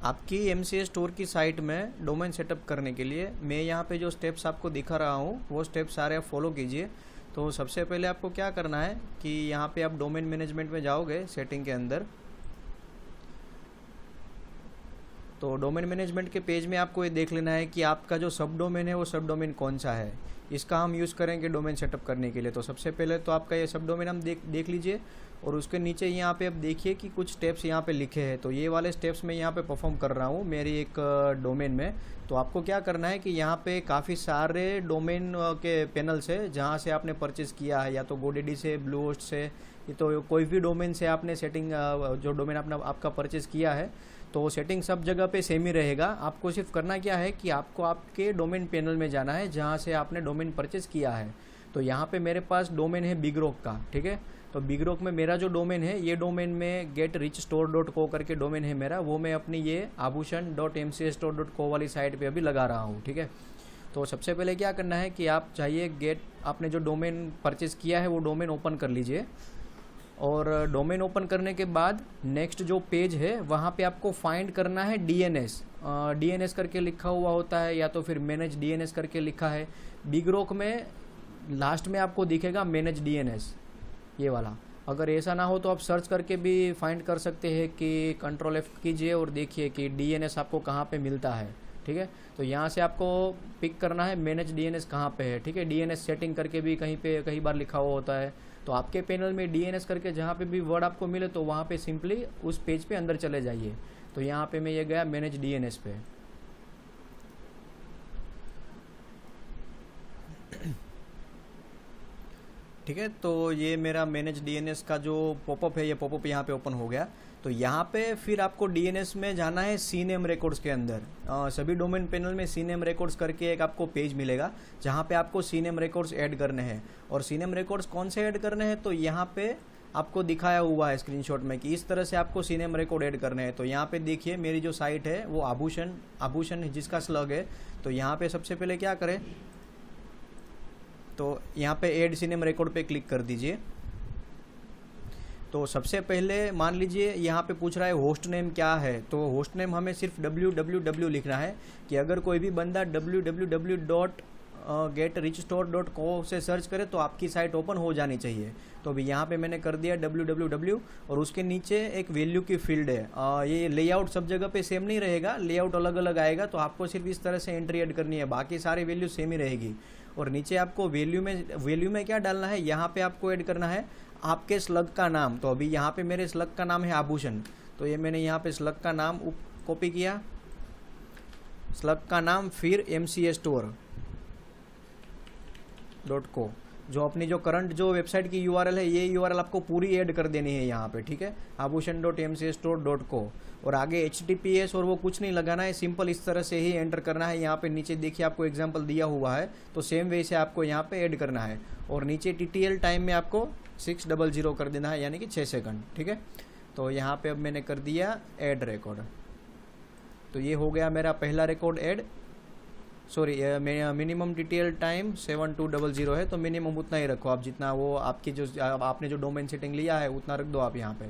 आपकी MCA store की site में डोमेन सेटअप करने के लिए मैं यहाँ पे जो स्टेप्स आपको दिखा रहा हूँ वो स्टेप्स सारे आप फॉलो कीजिए। तो सबसे पहले आपको क्या करना है कि यहाँ पे आप डोमेन मैनेजमेंट में जाओगे सेटिंग के अंदर। तो डोमेन मैनेजमेंट के पेज में आपको ये देख लेना है कि आपका जो सब डोमेन है वो सब डोमेन कौन सा है, इसका हम यूज़ करेंगे डोमेन सेटअप करने के लिए। तो सबसे पहले तो आपका ये सब डोमेन हम देख लीजिए और उसके नीचे यहाँ पे आप देखिए कि कुछ स्टेप्स यहाँ पे लिखे हैं। तो ये वाले स्टेप्स मैं यहाँ पे परफॉर्म कर रहा हूँ मेरी एक डोमेन में। तो आपको क्या करना है कि यहाँ पे काफ़ी सारे डोमेन के पैनल्स है जहाँ से आपने परचेज़ किया है, या तो GoDaddy से, ब्लूहोस्ट से, ये तो कोई भी डोमेन से आपने सेटिंग जो डोमेन आपने आपका परचेज़ किया है तो वो सेटिंग सब जगह पे सेम ही रहेगा। आपको सिर्फ करना क्या है कि आपको आपके डोमेन पैनल में जाना है जहाँ से आपने डोमेन परचेज़ किया है। तो यहाँ पे मेरे पास डोमेन है बिगरॉक का, ठीक है। तो बिगरॉक में मेरा जो डोमेन है, ये डोमेन में getrichstore.co करके डोमेन है मेरा, वो मैं अपनी ये abhushan.mcastore.co वाली साइट पे अभी लगा रहा हूँ, ठीक है। तो सबसे पहले क्या करना है कि आप चाहिए आपने जो डोमेन परचेज़ किया है वो डोमेन ओपन कर लीजिए। और डोमेन ओपन करने के बाद नेक्स्ट जो पेज है वहाँ पे आपको फाइंड करना है DNS करके लिखा हुआ होता है, या तो फिर मैनेज DNS करके लिखा है। बिगरॉक में लास्ट में आपको दिखेगा मैनेज DNS, ये वाला। अगर ऐसा ना हो तो आप सर्च करके भी फाइंड कर सकते हैं कि Ctrl+F कीजिए और देखिए कि DNS आपको कहाँ पे मिलता है, ठीक है। तो यहाँ से आपको पिक करना है मैनेज DNS कहाँ पे है, ठीक है। DNS सेटिंग करके भी कई बार लिखा हुआ होता है। तो आपके पैनल में DNS करके जहाँ पे भी वर्ड आपको मिले तो वहाँ पे सिंपली उस पेज पे अंदर चले जाइए। तो यहाँ पे मैं ये गया मैनेज DNS पे। ठीक है, तो ये मेरा मैनेज DNS का जो पॉपअप है, ये पॉपअप यहाँ पे ओपन हो गया। तो यहाँ पे फिर आपको DNS में जाना है CNAME रिकॉर्ड्स के अंदर। सभी डोमेन पैनल में CNAME रिकॉर्ड्स करके एक आपको पेज मिलेगा जहाँ पे आपको CNAME रिकॉर्ड्स ऐड करने हैं। और CNAME रिकॉर्ड्स कौन से ऐड करने हैं, तो यहाँ पे आपको दिखाया हुआ है स्क्रीनशॉट में कि इस तरह से आपको CNAME रिकॉर्ड ऐड करने हैं। तो यहाँ पे देखिए मेरी जो साइट है वो आभूषण जिसका स्लग है। तो यहाँ पे सबसे पहले क्या करें, तो यहाँ पे ऐड CNAME रिकॉर्ड पे क्लिक कर दीजिए। तो सबसे पहले मान लीजिए यहाँ पे पूछ रहा है होस्ट नेम क्या है, तो होस्ट नेम हमें सिर्फ www लिखना है। कि अगर कोई भी बंदा www.getrichstore.co से सर्च करे तो आपकी साइट ओपन हो जानी चाहिए। तो अभी यहाँ पे मैंने कर दिया www और उसके नीचे एक वैल्यू की फील्ड है। ये लेआउट सब जगह पे सेम नहीं रहेगा, लेआउट अलग अलग आएगा। तो आपको सिर्फ इस तरह से एंट्री ऐड करनी है, बाकी सारी वैल्यू सेम ही रहेगी। और नीचे आपको वैल्यू में क्या डालना है, यहाँ पे आपको ऐड करना है आपके स्लग का नाम। तो अभी यहाँ पे मेरे स्लग का नाम है आभूषण, तो ये मैंने यहाँ पे स्लग का नाम कॉपी किया, स्लग का नाम, फिर mcastore.co जो अपनी जो करंट जो वेबसाइट की URL है, ये URL आपको पूरी ऐड कर देनी है यहाँ पे, ठीक है। abhushan.mcastore.co और आगे HTTPS और वो कुछ नहीं लगाना है, सिंपल इस तरह से ही एंटर करना है। यहाँ पे नीचे देखिए आपको एग्जांपल दिया हुआ है, तो सेम वे से आपको यहाँ पे ऐड करना है। और नीचे TTL टाइम में आपको 600 कर देना है, यानी कि 6 सेकंड, ठीक है। तो यहाँ पे अब मैंने कर दिया ऐड रिकॉर्ड। तो ये हो गया मेरा पहला record add. Sorry, minimum TTL time 7200 है, तो मिनिमम उतना ही रखो आप, जितना वो आपकी जो आपने जो डोमेन सेटिंग लिया है उतना रख दो आप यहाँ पे।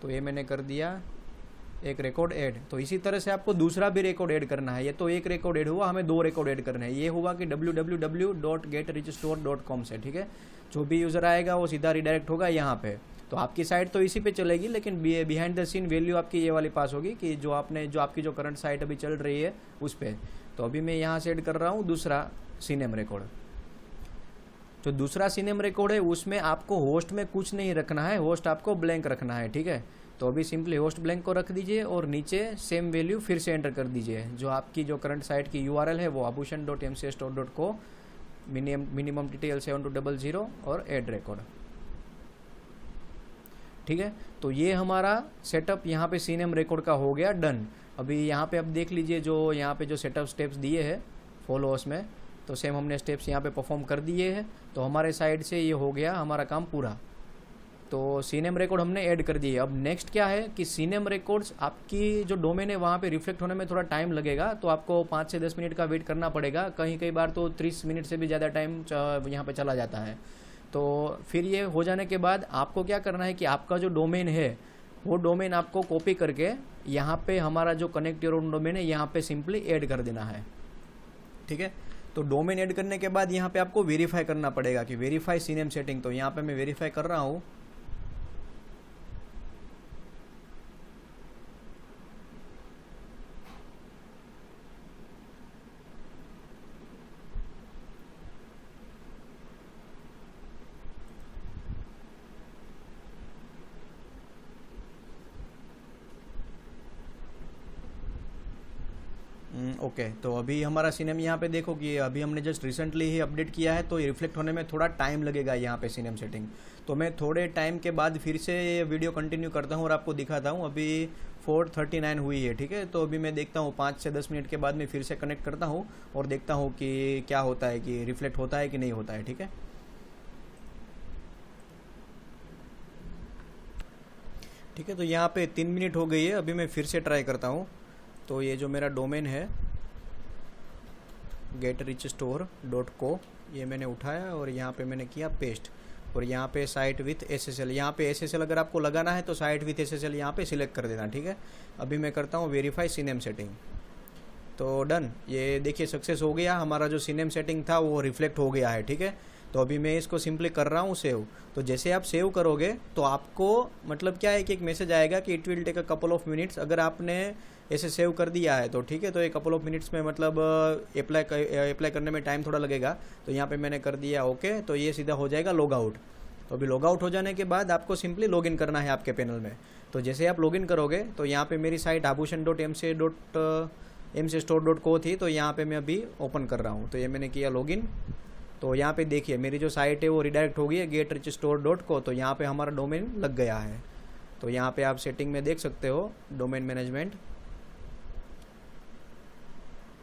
तो ये मैंने कर दिया एक रिकॉर्ड ऐड। तो इसी तरह से आपको दूसरा भी रिकॉर्ड ऐड करना है। ये तो एक रिकॉर्ड ऐड हुआ, हमें 2 रिकॉर्ड ऐड करने हैं। ये हुआ कि www.getrichstore.com से, ठीक है। जो भी यूज़र आएगा वो सीधा रिडायरेक्ट होगा यहाँ पे। तो आपकी साइट तो इसी पे चलेगी, लेकिन बिहाइंड द सीन वैल्यू आपकी ये वाली पास होगी कि जो आपकी जो करंट साइट अभी चल रही है उस पर। तो अभी मैं यहाँ से ऐड कर रहा हूँ दूसरा CNAME रिकॉर्ड। जो दूसरा CNAME रिकॉर्ड है उसमें आपको होस्ट में कुछ नहीं रखना है, होस्ट आपको ब्लैंक रखना है, ठीक है। तो अभी सिंपली होस्ट ब्लैंक को रख दीजिए और नीचे सेम वैल्यू फिर से एंटर कर दीजिए। जो आपकी जो करंट साइट की URL है वो abhushan.mcastore.co, मिनिमम डिटेल 7200 और ऐड रिकॉर्ड, ठीक है। तो ये हमारा सेटअप यहाँ पे CNAME रिकॉर्ड का हो गया डन। अभी यहाँ पे आप देख लीजिए जो यहाँ पे जो सेटअप स्टेप्स दिए हैं फॉलोअर्स में, तो सेम हमने स्टेप्स यहाँ पे परफॉर्म कर दिए हैं। तो हमारे साइड से ये हो गया हमारा काम पूरा। तो CNAME रिकॉर्ड हमने ऐड कर दिए। अब नेक्स्ट क्या है कि CNAME रिकॉर्ड्स आपकी जो डोमेन है वहाँ पे रिफ्लेक्ट होने में थोड़ा टाइम लगेगा, तो आपको 5 से 10 मिनट का वेट करना पड़ेगा। कई बार तो 30 मिनट से भी ज़्यादा टाइम यहाँ पे चला जाता है। तो फिर ये हो जाने के बाद आपको क्या करना है कि आपका जो डोमेन है वो डोमेन आपको कॉपी करके यहाँ पे हमारा जो कनेक्ट योर ओन डोमेन है यहाँ पे सिंपली ऐड कर देना है, ठीक है। तो डोमेन ऐड करने के बाद यहाँ पे आपको वेरीफाई करना पड़ेगा कि वेरीफाई सीनेम सेटिंग, तो यहाँ पे मैं वेरीफाई कर रहा हूँ। ओके, तो अभी हमारा सिनेम यहाँ पे देखो कि अभी हमने जस्ट रिसेंटली ही अपडेट किया है, तो ये रिफ्लेक्ट होने में थोड़ा टाइम लगेगा यहाँ पे सिनेम सेटिंग। तो मैं थोड़े टाइम के बाद फिर से ये वीडियो कंटिन्यू करता हूँ और आपको दिखाता हूँ। अभी 4:39 हुई है, ठीक है। तो अभी मैं देखता हूँ 5 से 10 मिनट के बाद मैं फिर से कनेक्ट करता हूँ और देखता हूँ कि क्या होता है, कि रिफ्लेक्ट होता है कि नहीं होता है, ठीक है। ठीक है, तो यहाँ पे 3 मिनट हो गई है। अभी मैं फिर से ट्राई करता हूँ। तो ये जो मेरा डोमेन है getrichstore.co, ये मैंने उठाया और यहाँ पे मैंने किया पेस्ट, और यहाँ पे साइट विथ SSL, यहाँ पे SSL अगर आपको लगाना है तो साइट विथ SSL यहाँ पे सिलेक्ट कर देना, ठीक है। अभी मैं करता हूँ वेरीफाई सिनेम सेटिंग, तो डन। ये देखिए सक्सेस हो गया, हमारा जो सिनेम सेटिंग था वो रिफ्लेक्ट हो गया है, ठीक है। तो अभी मैं इसको सिंपली कर रहा हूँ सेव। तो जैसे आप सेव करोगे तो आपको मतलब क्या है कि एक मैसेज आएगा कि it will take a couple of minutes. अगर आपने ऐसे सेव कर दिया है तो ठीक है, तो एक कपल ऑफ मिनट्स में मतलब अप्लाई करने में टाइम थोड़ा लगेगा। तो यहाँ पे मैंने कर दिया ओके, तो ये सीधा हो जाएगा लॉग आउट। तो अभी लॉग आउट हो जाने के बाद आपको सिंपली लॉगिन करना है आपके पैनल में। तो जैसे आप लॉगिन करोगे तो यहाँ पे मेरी साइट abhushan.mcstore.co थी, तो यहाँ पे मैं अभी ओपन कर रहा हूँ। तो ये मैंने किया लॉगिन। तो यहाँ पे देखिए मेरी जो साइट है वो रिडायरेक्ट हो गई है getrichstore.co। तो यहाँ पे हमारा डोमेन लग गया है। तो यहाँ पे आप सेटिंग में देख सकते हो डोमेन मैनेजमेंट।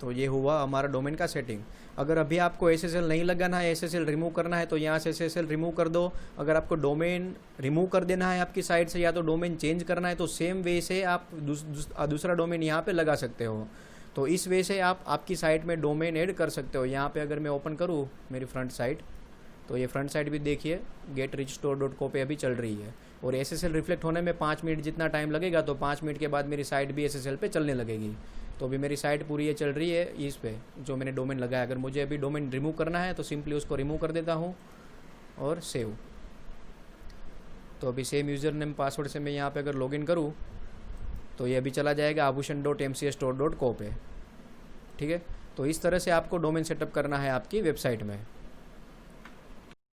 तो ये हुआ हमारा डोमेन का सेटिंग। अगर अभी आपको SSL नहीं लगाना है, SSL रिमूव करना है, तो यहाँ से SSL रिमूव कर दो। अगर आपको डोमेन रिमूव कर देना है आपकी साइट से, या तो डोमेन चेंज करना है, तो सेम वे से आप दूसरा डोमेन यहाँ पे लगा सकते हो। तो इस वे से आप आपकी साइट में डोमेन ऐड कर सकते हो। यहाँ पे अगर मैं ओपन करूँ मेरी फ्रंट साइट, तो ये फ्रंट साइट भी देखिए getrichstore.co पे अभी चल रही है। और SSL रिफ्लेक्ट होने में 5 मिनट जितना टाइम लगेगा, तो 5 मिनट के बाद मेरी साइट भी SSL पे चलने लगेगी। तो अभी मेरी साइट पूरी ये चल रही है इस पे जो मैंने डोमेन लगाया। अगर मुझे अभी डोमेन रिमूव करना है तो सिंपली उसको रिमूव कर देता हूँ और सेव। तो अभी सेम यूज़र नेम पासवर्ड से मैं यहाँ पे अगर लॉगिन करूँ तो ये अभी चला जाएगा abhushan.mcstore.co पे, ठीक है। तो इस तरह से आपको डोमेन सेटअप करना है आपकी वेबसाइट में।